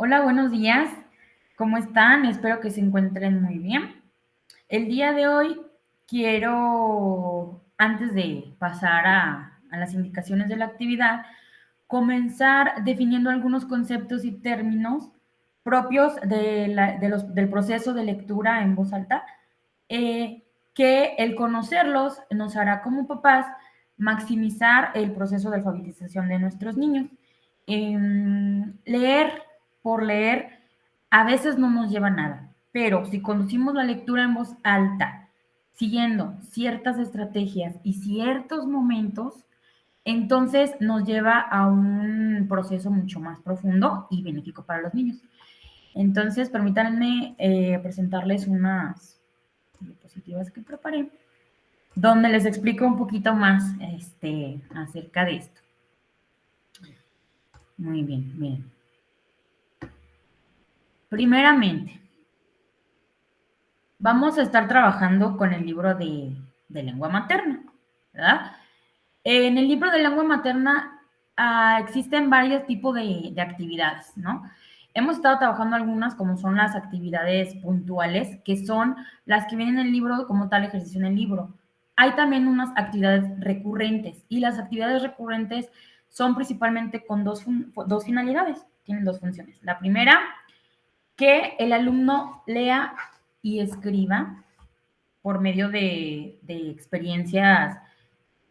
Hola, buenos días. ¿Cómo están? Espero que se encuentren muy bien. El día de hoy quiero, antes de pasar a las indicaciones de la actividad, comenzar definiendo algunos conceptos y términos propios del proceso de lectura en voz alta, eh, que el conocerlos nos hará como papás maximizar el proceso de alfabetización de nuestros niños. Leer por leer a veces no nos lleva a nada, pero si conducimos la lectura en voz alta, siguiendo ciertas estrategias y ciertos momentos, entonces nos lleva a un proceso mucho más profundo y benéfico para los niños. Entonces, permítanme presentarles unas diapositivas que preparé, donde les explico un poquito más acerca de esto. Muy bien, miren. Primeramente, vamos a estar trabajando con el libro de lengua materna, ¿verdad? En el libro de lengua materna existen varios tipos de actividades, ¿no? Hemos estado trabajando algunas como son las actividades puntuales, que son las que vienen en el libro como tal ejercicio en el libro. Hay también unas actividades recurrentes y las actividades recurrentes son principalmente con dos finalidades, tienen dos funciones. La primera, que el alumno lea y escriba por medio de experiencias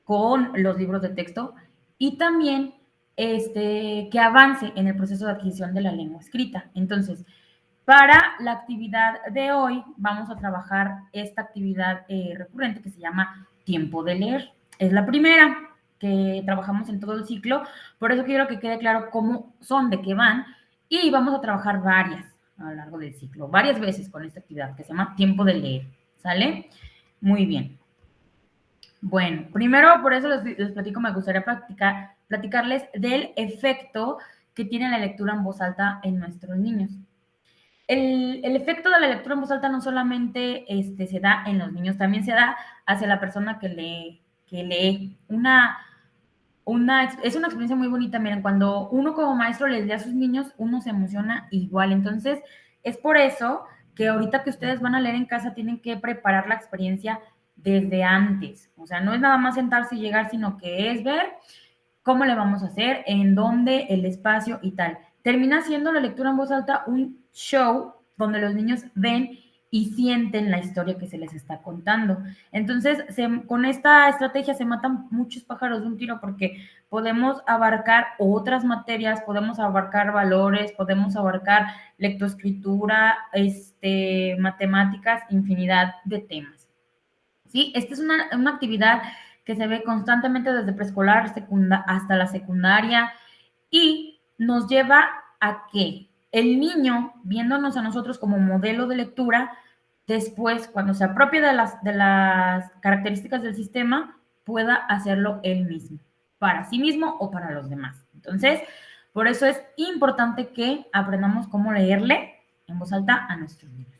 con los libros de texto y también que avance en el proceso de adquisición de la lengua escrita. Entonces, para la actividad de hoy vamos a trabajar esta actividad recurrente que se llama tiempo de leer. Es la primera que trabajamos en todo el ciclo, por eso quiero que quede claro cómo son, de qué van, y vamos a trabajar varias a lo largo del ciclo, varias veces con esta actividad que se llama tiempo de leer, ¿sale? Muy bien. Bueno, primero, por eso les platico, me gustaría platicarles del efecto que tiene la lectura en voz alta en nuestros niños. El efecto de la lectura en voz alta no solamente se da en los niños, también se da hacia la persona que lee. Es una experiencia muy bonita. Miren, cuando uno como maestro les lee a sus niños, uno se emociona igual. Entonces, es por eso que ahorita que ustedes van a leer en casa tienen que preparar la experiencia desde antes. O sea, no es nada más sentarse y llegar, sino que es ver cómo le vamos a hacer, en dónde, el espacio y tal. Termina siendo la lectura en voz alta un show donde los niños ven y sienten la historia que se les está contando. Entonces, con esta estrategia se matan muchos pájaros de un tiro porque podemos abarcar otras materias, podemos abarcar valores, podemos abarcar lectoescritura, matemáticas, infinidad de temas. ¿Sí? Esta es una actividad que se ve constantemente desde preescolar hasta la secundaria y nos lleva a que el niño, viéndonos a nosotros como modelo de lectura, después, cuando se apropie de las características del sistema, pueda hacerlo él mismo, para sí mismo o para los demás. Entonces, por eso es importante que aprendamos cómo leerle en voz alta a nuestros niños.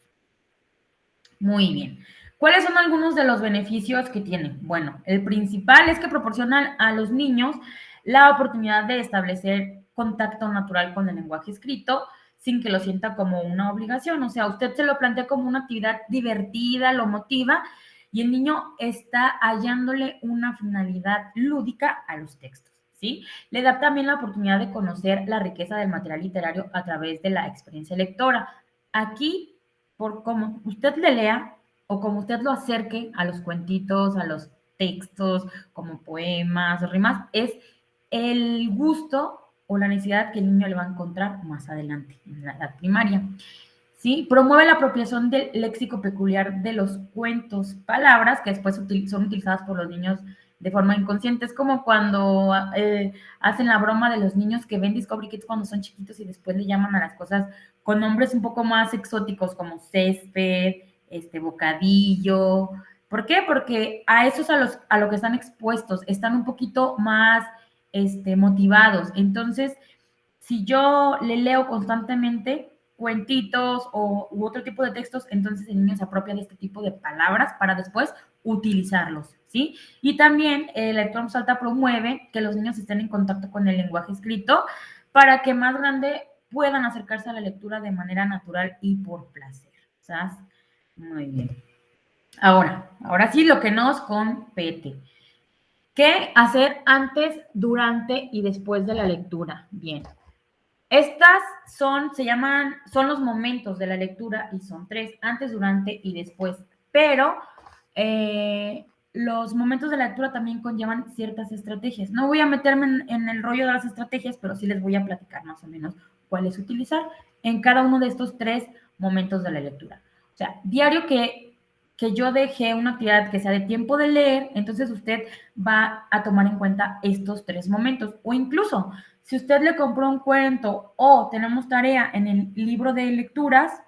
Muy bien. ¿Cuáles son algunos de los beneficios que tiene? Bueno, el principal es que proporcionan a los niños la oportunidad de establecer contacto natural con el lenguaje escrito sin que lo sienta como una obligación. O sea, usted se lo plantea como una actividad divertida, lo motiva y el niño está hallándole una finalidad lúdica a los textos, ¿sí? Le da también la oportunidad de conocer la riqueza del material literario a través de la experiencia lectora. Aquí, por cómo usted le lea o como usted lo acerque a los cuentitos, a los textos, como poemas, rimas, es el gusto o la necesidad que el niño le va a encontrar más adelante, en la edad primaria. ¿Sí? Promueve la apropiación del léxico peculiar de los cuentos, palabras que después son utilizadas por los niños de forma inconsciente. Es como cuando hacen la broma de los niños que ven Discovery Kids cuando son chiquitos y después le llaman a las cosas con nombres un poco más exóticos como césped, bocadillo. ¿Por qué? Porque a eso es a lo que están expuestos, están un poquito más motivados. Entonces, si yo le leo constantemente cuentitos u otro tipo de textos, entonces el niño se apropia de este tipo de palabras para después utilizarlos, ¿sí? Y también el lector en voz alta promueve que los niños estén en contacto con el lenguaje escrito para que más grande puedan acercarse a la lectura de manera natural y por placer. ¿Sabes? Muy bien. Ahora sí, lo que nos compete. ¿Qué hacer antes, durante y después de la lectura? Bien. Estas son los momentos de la lectura y son 3, antes, durante y después. Pero los momentos de la lectura también conllevan ciertas estrategias. No voy a meterme en el rollo de las estrategias, pero sí les voy a platicar más o menos cuáles utilizar en cada uno de estos 3 momentos de la lectura. O sea, diario que yo deje una actividad que sea de tiempo de leer, entonces usted va a tomar en cuenta estos 3 momentos. O incluso, si usted le compró un cuento o tenemos tarea en el libro de lecturas,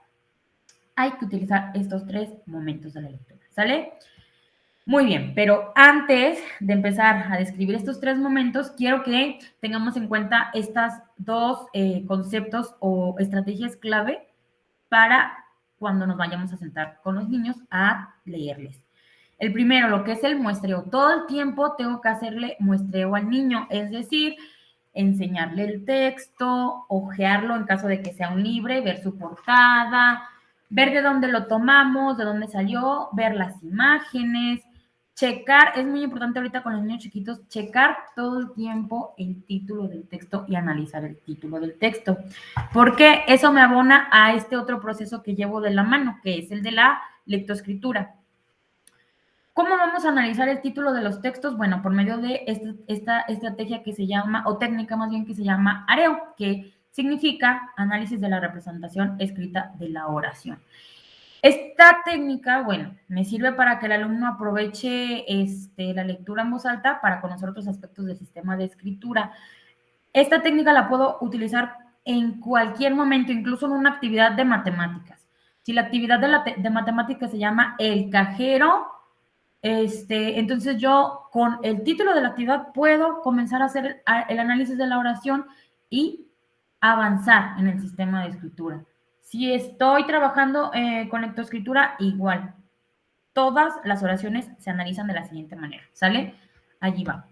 hay que utilizar estos 3 momentos de la lectura, ¿sale? Muy bien, pero antes de empezar a describir estos 3 momentos, quiero que tengamos en cuenta estas 2 conceptos o estrategias clave para cuando nos vayamos a sentar con los niños a leerles. El primero, lo que es el muestreo. Todo el tiempo tengo que hacerle muestreo al niño, es decir, enseñarle el texto, hojearlo en caso de que sea un libro, ver su portada, ver de dónde lo tomamos, de dónde salió, ver las imágenes, checar, es muy importante ahorita con los niños chiquitos, checar todo el tiempo el título del texto y analizar el título del texto, porque eso me abona a este otro proceso que llevo de la mano, que es el de la lectoescritura. ¿Cómo vamos a analizar el título de los textos? Bueno, por medio de esta estrategia que se llama, o técnica más bien, que se llama AREO, que significa análisis de la representación escrita de la oración. Esta técnica, bueno, me sirve para que el alumno aproveche la lectura en voz alta para conocer otros aspectos del sistema de escritura. Esta técnica la puedo utilizar en cualquier momento, incluso en una actividad de matemáticas. Si la actividad de matemáticas se llama el cajero, entonces yo con el título de la actividad puedo comenzar a hacer el análisis de la oración y avanzar en el sistema de escritura. Si estoy trabajando con lectoescritura, igual. Todas las oraciones se analizan de la siguiente manera, ¿sale? Allí va.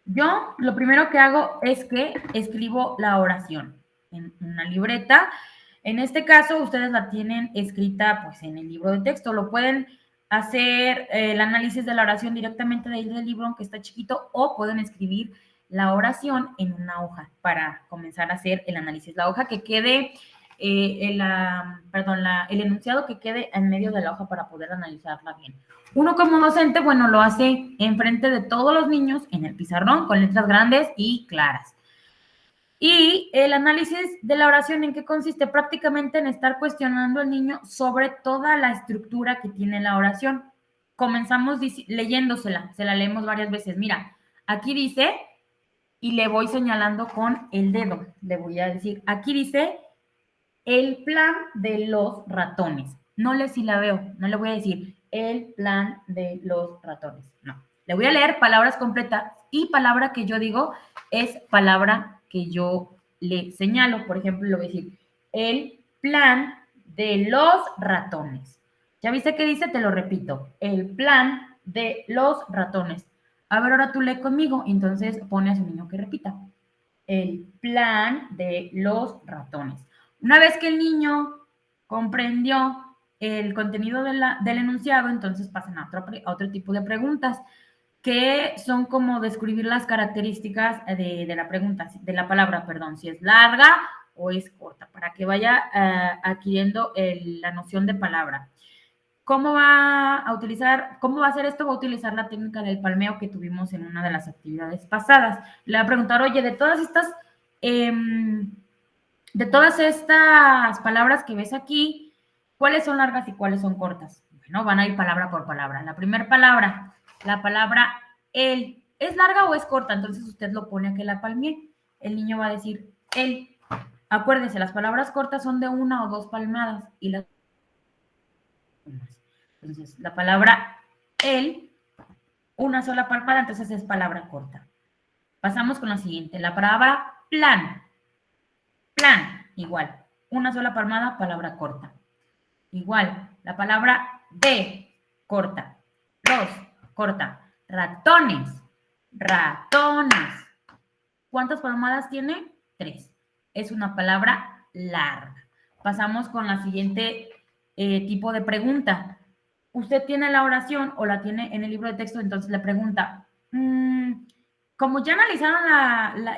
Yo lo primero que hago es que escribo la oración en una libreta. En este caso, ustedes la tienen escrita pues en el libro de texto. Lo pueden hacer el análisis de la oración directamente de ahí del libro, aunque está chiquito, o pueden escribir la oración en una hoja para comenzar a hacer el análisis. La hoja que quede, el enunciado que quede en medio de la hoja para poder analizarla bien. Uno como docente, bueno, lo hace enfrente de todos los niños en el pizarrón con letras grandes y claras. Y el análisis de la oración, ¿en qué consiste? Prácticamente en estar cuestionando al niño sobre toda la estructura que tiene la oración. Comenzamos leyéndosela, se la leemos varias veces. Mira, aquí dice, y le voy señalando con el dedo, le voy a decir, aquí dice, el plan de los ratones. No le silabeo, no le voy a decir, el plan de los ratones. No, le voy a leer palabras completas y palabra que yo digo es palabra que yo le señalo. Por ejemplo, le voy a decir, el plan de los ratones. ¿Ya viste qué dice? Te lo repito, el plan de los ratones. A ver, ahora tú lee conmigo. Entonces pone a su niño que repita. El plan de los ratones. Una vez que el niño comprendió el contenido del enunciado, entonces pasan a otro tipo de preguntas, que son como describir las características de la pregunta, de la palabra, perdón, si es larga o es corta, para que vaya adquiriendo la noción de palabra. ¿Cómo va a hacer esto? Va a utilizar la técnica del palmeo que tuvimos en una de las actividades pasadas. Le va a preguntar, oye, de todas estas palabras que ves aquí, ¿cuáles son largas y cuáles son cortas? Bueno, van a ir palabra por palabra. La primera palabra, la palabra el, ¿es larga o es corta? Entonces usted lo pone a que la palmee. El niño va a decir el. Acuérdense, las palabras cortas son de 1 o 2 palmadas y las... Entonces, la palabra el, una sola palmada, entonces es palabra corta. Pasamos con la siguiente, la palabra plan. Plan, igual. Una sola palmada, palabra corta. Igual, la palabra de, corta. Los, corta. Ratones. Ratones. ¿Cuántas palmadas tiene? 3. es una palabra larga. Pasamos con la siguiente tipo de pregunta. Usted tiene la oración o la tiene en el libro de texto, entonces le pregunta, como ya analizaron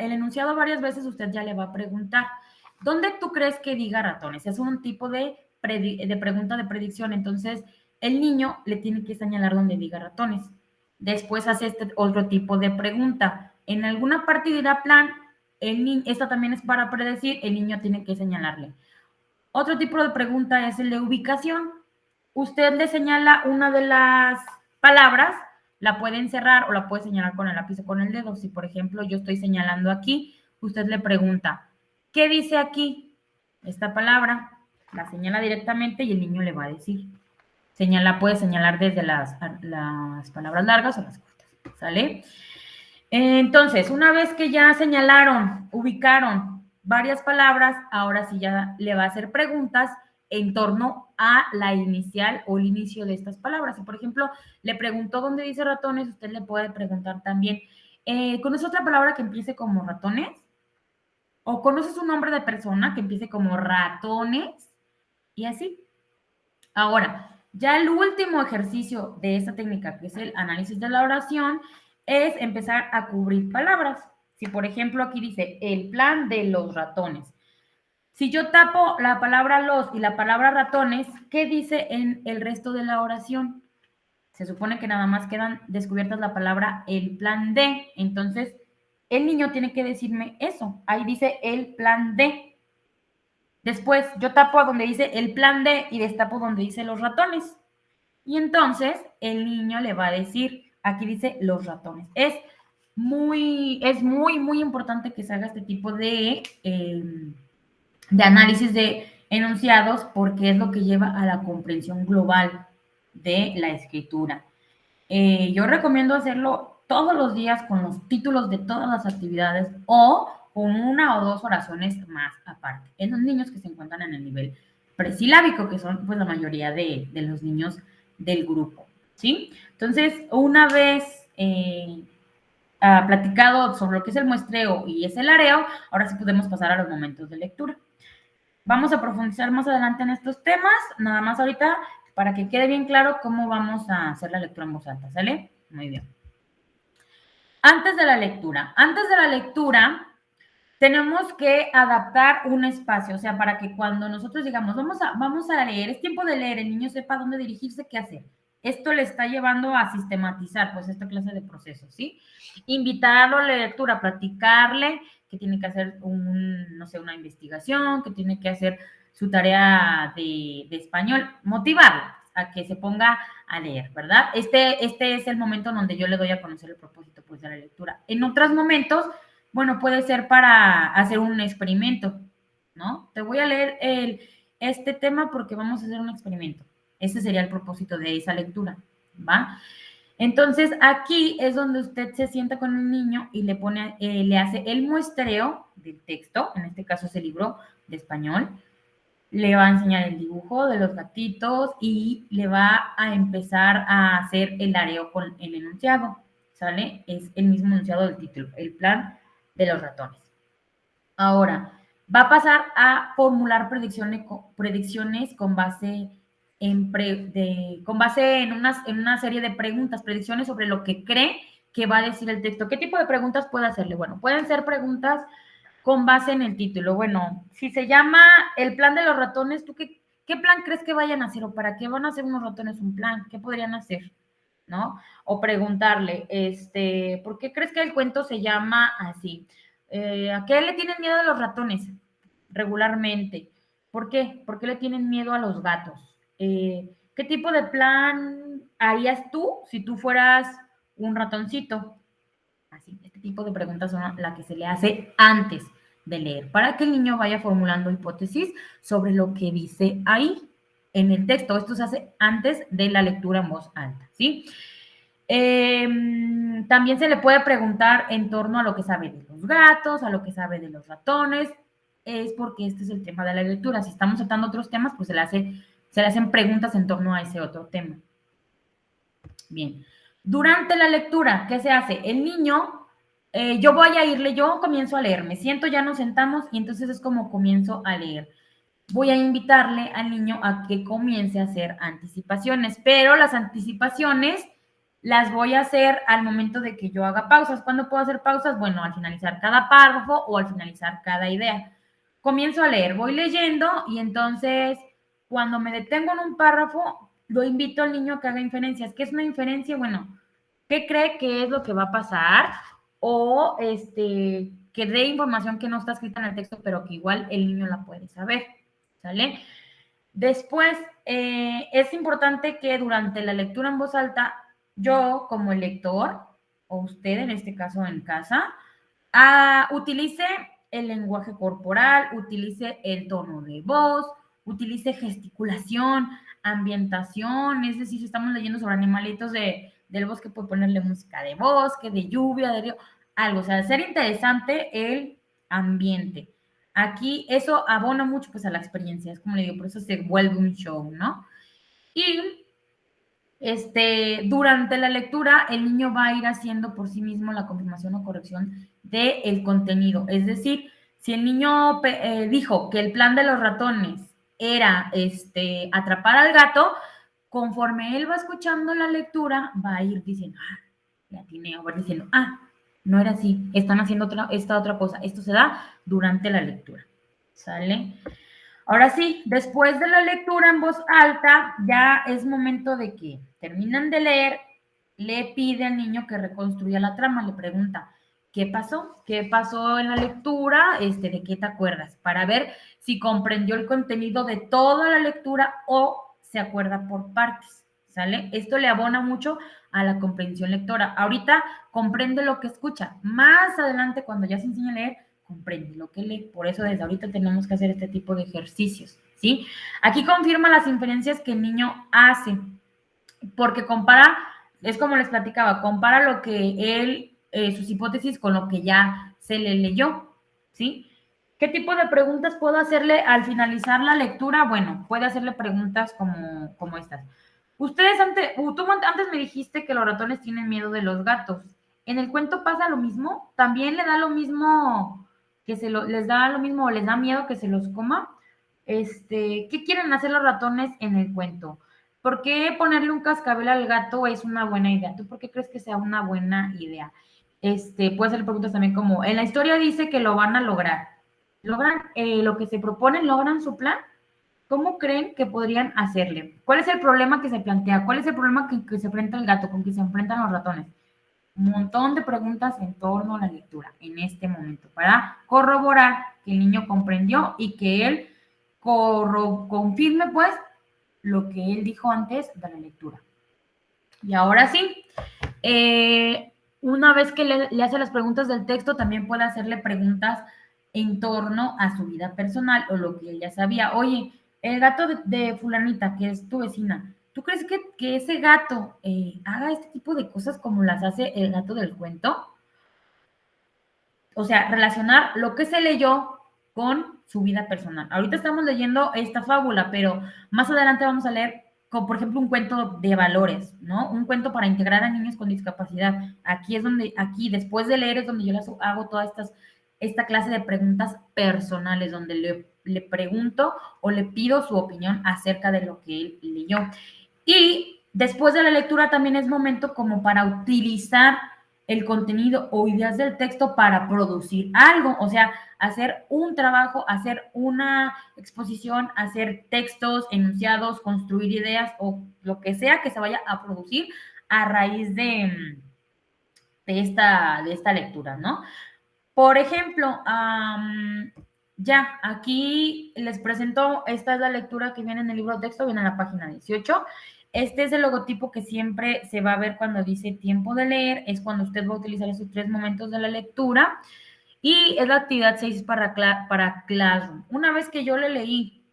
el enunciado varias veces, usted ya le va a preguntar, ¿dónde tú crees que diga ratones? Es un tipo de pregunta de predicción, entonces el niño le tiene que señalar dónde diga ratones. Después hace este otro tipo de pregunta. En alguna parte dirá plan, esta también es para predecir, el niño tiene que señalarle. Otro tipo de pregunta es el de ubicación. Usted le señala una de las palabras, la puede encerrar o la puede señalar con el lápiz o con el dedo. Si, por ejemplo, yo estoy señalando aquí, usted le pregunta, ¿qué dice aquí? Esta palabra, la señala directamente y el niño le va a decir. Puede señalar desde las palabras largas o las cortas, ¿sale? Entonces, una vez que ya señalaron, ubicaron varias palabras, ahora sí ya le va a hacer preguntas en torno a la inicial o el inicio de estas palabras. Si, por ejemplo, le preguntó dónde dice ratones, usted le puede preguntar también, ¿conoce otra palabra que empiece como ratones? ¿O conoces un nombre de persona que empiece como ratones? Y así. Ahora, ya el último ejercicio de esta técnica, que es el análisis de la oración, es empezar a cubrir palabras. Si, por ejemplo, aquí dice el plan de los ratones. Si yo tapo la palabra los y la palabra ratones, ¿qué dice en el resto de la oración? Se supone que nada más quedan descubiertas la palabra el plan de. Entonces, el niño tiene que decirme eso. Ahí dice el plan de. Después, yo tapo donde dice el plan de y destapo donde dice los ratones. Y entonces, el niño le va a decir, aquí dice los ratones. Es muy, muy importante que se haga este tipo de análisis de enunciados porque es lo que lleva a la comprensión global de la escritura. Yo recomiendo hacerlo todos los días con los títulos de todas las actividades o con una o dos oraciones más aparte. En los niños que se encuentran en el nivel presilábico, que son pues la mayoría de los niños del grupo, ¿sí? Entonces, una vez platicado sobre lo que es el muestreo y es el areo, ahora sí podemos pasar a los momentos de lectura. Vamos a profundizar más adelante en estos temas, nada más ahorita para que quede bien claro cómo vamos a hacer la lectura en voz alta, ¿sale? Muy bien. Antes de la lectura, tenemos que adaptar un espacio, o sea, para que cuando nosotros digamos, vamos a leer, es tiempo de leer, el niño sepa dónde dirigirse, qué hacer. Esto le está llevando a sistematizar, pues, esta clase de procesos, ¿sí? Invitarlo a la lectura, platicarle que tiene que hacer no sé, una investigación, que tiene que hacer su tarea de español, motivarlo a que se ponga a leer, ¿verdad? Este es el momento donde yo le doy a conocer el propósito, pues, de la lectura. En otros momentos, bueno, puede ser para hacer un experimento, ¿no? Te voy a leer este tema porque vamos a hacer un experimento. Ese sería el propósito de esa lectura, ¿va? Entonces, aquí es donde usted se sienta con el niño y le hace el muestreo del texto, en este caso es el libro de español, le va a enseñar el dibujo de los gatitos y le va a empezar a hacer el areo con el enunciado, ¿sale? Es el mismo enunciado del título, el plan de los ratones. Ahora, va a pasar a formular predicciones con base en una serie de preguntas, predicciones sobre lo que cree que va a decir el texto. ¿Qué tipo de preguntas puede hacerle? Bueno, pueden ser preguntas con base en el título. Bueno, si se llama el plan de los ratones, ¿tú qué plan crees que vayan a hacer? ¿O para qué van a hacer unos ratones un plan? ¿Qué podrían hacer? ¿No? O preguntarle, ¿por qué crees que el cuento se llama así? ¿A qué le tienen miedo a los ratones regularmente? ¿Por qué? ¿Por qué le tienen miedo a los gatos? ¿Qué tipo de plan harías tú si tú fueras un ratoncito? Así, este tipo de preguntas son las que se le hace antes de leer, para que el niño vaya formulando hipótesis sobre lo que dice ahí en el texto. Esto se hace antes de la lectura en voz alta, ¿sí? También se le puede preguntar en torno a lo que sabe de los gatos, a lo que sabe de los ratones, es porque este es el tema de la lectura. Si estamos tratando otros temas, pues se le hacen preguntas en torno a ese otro tema. Bien. Durante la lectura, ¿qué se hace? El niño yo comienzo a leer, me siento, ya nos sentamos y entonces es como comienzo a leer. Voy a invitarle al niño a que comience a hacer anticipaciones, pero las anticipaciones las voy a hacer al momento de que yo haga pausas. ¿Cuándo puedo hacer pausas? Bueno, al finalizar cada párrafo o al finalizar cada idea. Comienzo a leer, voy leyendo y entonces cuando me detengo en un párrafo, lo invito al niño a que haga inferencias. ¿Qué es una inferencia? Bueno, ¿qué cree que es lo que va a pasar? O que dé información que no está escrita en el texto, pero que igual el niño la puede saber. ¿Sale? Después, es importante que durante la lectura en voz alta, yo como lector, o usted en este caso en casa, utilice el lenguaje corporal, utilice el tono de voz, utilice gesticulación, ambientación, es decir, si estamos leyendo sobre animalitos del bosque, puede ponerle música de bosque, de lluvia, de río, algo, o sea, hacer interesante el ambiente. Aquí eso abona mucho pues a la experiencia, es como le digo, por eso se vuelve un show, ¿no? Y durante la lectura, el niño va a ir haciendo por sí mismo la confirmación o corrección del contenido. Es decir, si el niño dijo que el plan de los ratones era atrapar al gato, conforme él va escuchando la lectura, va a ir diciendo, ya tiene, va diciendo, no era así, están haciendo esta otra cosa. Esto se da durante la lectura. ¿Sale? Ahora sí, después de la lectura en voz alta, ya es momento de que terminan de leer, le pide al niño que reconstruya la trama, le pregunta, ¿qué pasó? ¿Qué pasó en la lectura? ¿De qué te acuerdas? Para ver si comprendió el contenido de toda la lectura o se acuerda por partes, ¿sale? Esto le abona mucho a la comprensión lectora. Ahorita comprende lo que escucha. Más adelante, cuando ya se enseña a leer, comprende lo que lee. Por eso desde ahorita tenemos que hacer este tipo de ejercicios, ¿sí? Aquí confirma las inferencias que el niño hace, porque compara, es como les platicaba, compara lo que él, sus hipótesis con lo que ya se le leyó, ¿sí? ¿Qué tipo de preguntas puedo hacerle al finalizar la lectura? Bueno, puede hacerle preguntas como estas. Tú antes me dijiste que los ratones tienen miedo de los gatos. ¿En el cuento pasa lo mismo? ¿También le da lo mismo les da lo mismo o les da miedo que se los coma? ¿Qué quieren hacer los ratones en el cuento? ¿Por qué ponerle un cascabel al gato es una buena idea? ¿Tú por qué crees que sea una buena idea? Puede hacer preguntas también como, en la historia dice que lo van a lograr. ¿Logran lo que se proponen? ¿Logran su plan? ¿Cómo creen que podrían hacerle? ¿Cuál es el problema que se plantea? ¿Cuál es el problema que se enfrenta el gato, con que se enfrentan los ratones? Un montón de preguntas en torno a la lectura en este momento para corroborar que el niño comprendió y que él confirme pues lo que él dijo antes de la lectura. Y ahora sí, una vez que le hace las preguntas del texto, también puede hacerle preguntas en torno a su vida personal o lo que él ya sabía. Oye, el gato de fulanita, que es tu vecina, ¿tú crees que ese gato haga este tipo de cosas como las hace el gato del cuento? O sea, relacionar lo que se leyó con su vida personal. Ahorita estamos leyendo esta fábula, pero más adelante vamos a leer, como por ejemplo, un cuento de valores, ¿no? Un cuento para integrar a niños con discapacidad. Aquí después de leer es donde yo les hago esta clase de preguntas personales, donde le pregunto o le pido su opinión acerca de lo que él leyó. Y después de la lectura también es momento como para utilizar el contenido o ideas del texto para producir algo, o sea, hacer un trabajo, hacer una exposición, hacer textos, enunciados, construir ideas o lo que sea que se vaya a producir a raíz de esta lectura, ¿no? Por ejemplo, ya, aquí les presento, esta es la lectura que viene en el libro de texto, viene en la página 18. Este es el logotipo que siempre se va a ver cuando dice tiempo de leer, es cuando usted va a utilizar esos 3 momentos de la lectura, y es la actividad 6 para Classroom. Una vez que yo le leí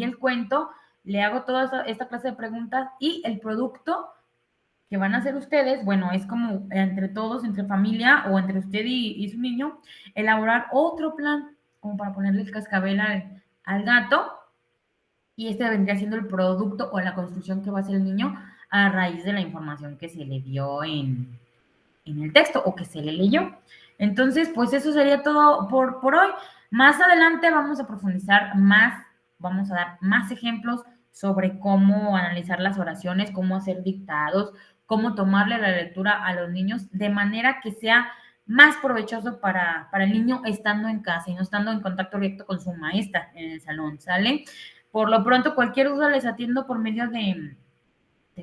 el cuento, le hago toda esta clase de preguntas y el producto que van a hacer ustedes, bueno, es como entre todos, entre familia o entre usted y su niño, elaborar otro plan como para ponerle el cascabel al gato, y este vendría siendo el producto o la construcción que va a hacer el niño a raíz de la información que se le dio en el texto o que se le leyó. Entonces, pues eso sería todo por hoy. Más adelante vamos a profundizar más, vamos a dar más ejemplos sobre cómo analizar las oraciones, cómo hacer dictados, cómo tomarle la lectura a los niños de manera que sea más provechoso para el niño estando en casa y no estando en contacto directo con su maestra en el salón, ¿sale? Por lo pronto, cualquier duda les atiendo por medio de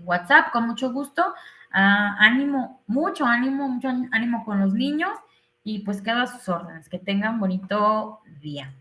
WhatsApp, con mucho gusto. Mucho ánimo con los niños y pues quedo a sus órdenes. Que tengan bonito día.